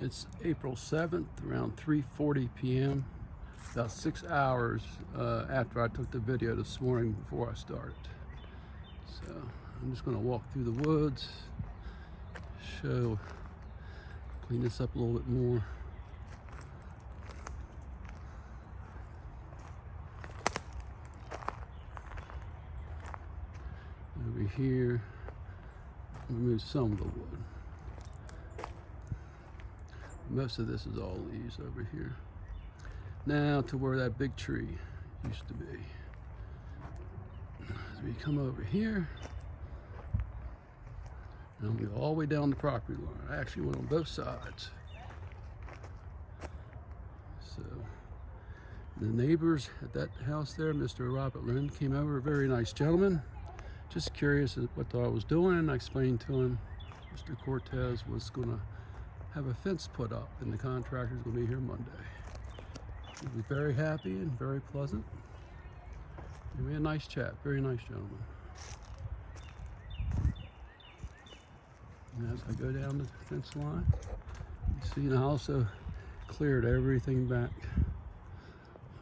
It's April 7th, around 3:40 p.m., about 6 hours after I took the video this morning before I started. So I'm just going to walk through the woods, clean this up a little bit more. Over here, remove some of the wood. Most of this is all leaves over here. Now to where that big tree used to be. As we come over here, and I'm going to go all the way down the property line. I actually went on both sides. So the neighbors at that house there, Mr. Robert Lynn, came over, a very nice gentleman. Just curious what I was doing, and I explained to him Mr. Cortez was going to have a fence put up, and the contractor's going to be here Monday. He was very happy and very pleasant. We had a nice chat, very nice gentleman. And as I go down the fence line, you see, and I also cleared everything back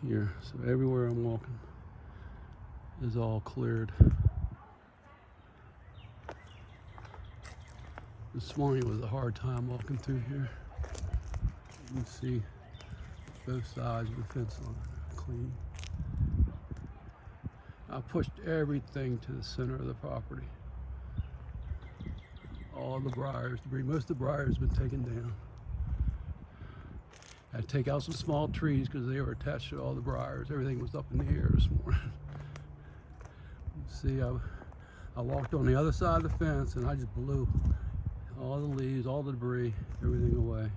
here. So everywhere I'm walking is all cleared. This morning was a hard time walking through here. You can see both sides of the fence line clean. I pushed everything to the center of the property. All the briars, most of the briars have been taken down. I had to take out some small trees because they were attached to all the briars. Everything was up in the air this morning. You see, I walked on the other side of the fence and I just blew all the leaves, all the debris, everything away.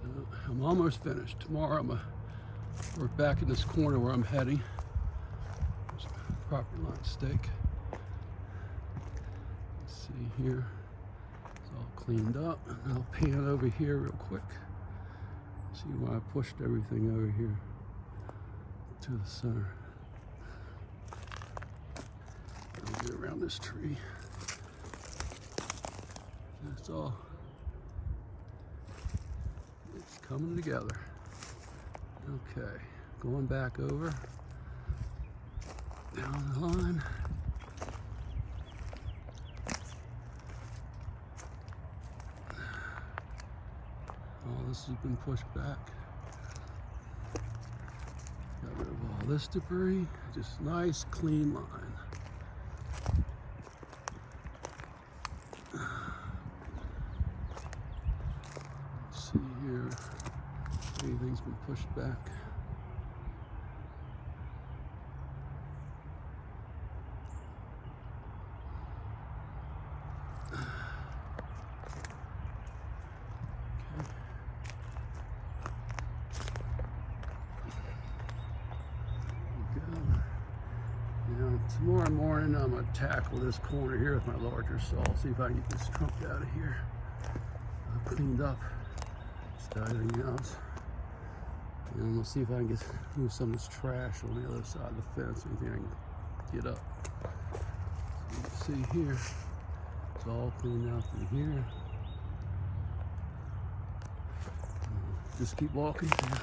So I'm almost finished. Tomorrow I'm going to work back in this corner where I'm heading. There's a property line stake. Let's see here. It's all cleaned up. And I'll pan over here real quick. See why I pushed everything over here to the center. I'll get around this tree. That's all. It's coming together. Okay, going back over down the line. All this has been pushed back. Got rid of all this debris. Just nice, clean line. See here, everything's been pushed back. Now, tomorrow morning I'm going to tackle this corner here with my larger saw, see if I can get this trunk out of here. Cleaned up, just everything else, and we'll see if I can move some of this trash on the other side of the fence, anything I can get up. So you can see here, it's all cleaned out through here. Just keep walking to the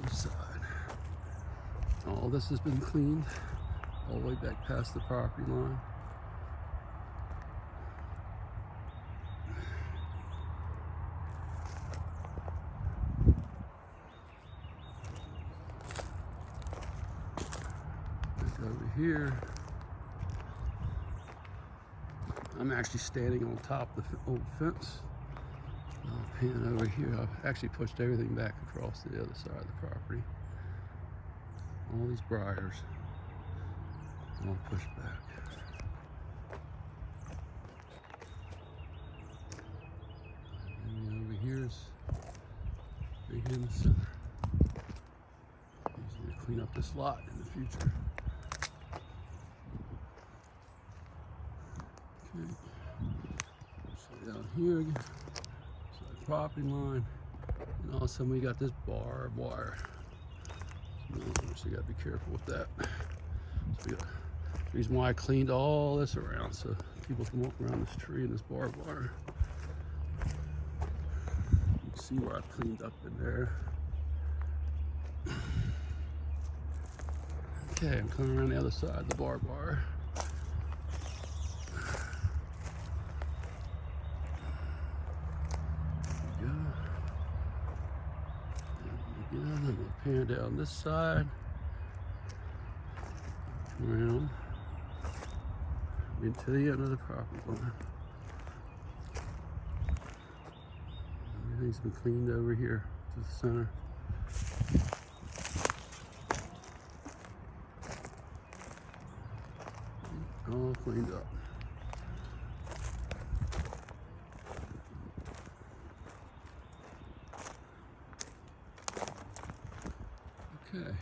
other side. All this has been cleaned all the way back past the property line. Over here, I'm actually standing on top of the old fence. I'll pan over here. I've actually pushed everything back across to the other side of the property. All these briars, all pushed back. And over here is right here in the center. Easy to clean up this lot in the future. Okay. So down here again, so the property line, and all of a sudden we got this barbed wire. So you got to be careful with that. So we got Reason why I cleaned all this around so people can walk around this tree and this barbed wire. You can see where I've cleaned up in there. Okay, I'm coming around the other side of the barbed wire. There we go. Again, I'm gonna pan down this side. Around into the end of the property line. Everything's been cleaned over here to the center. All cleaned up. Okay.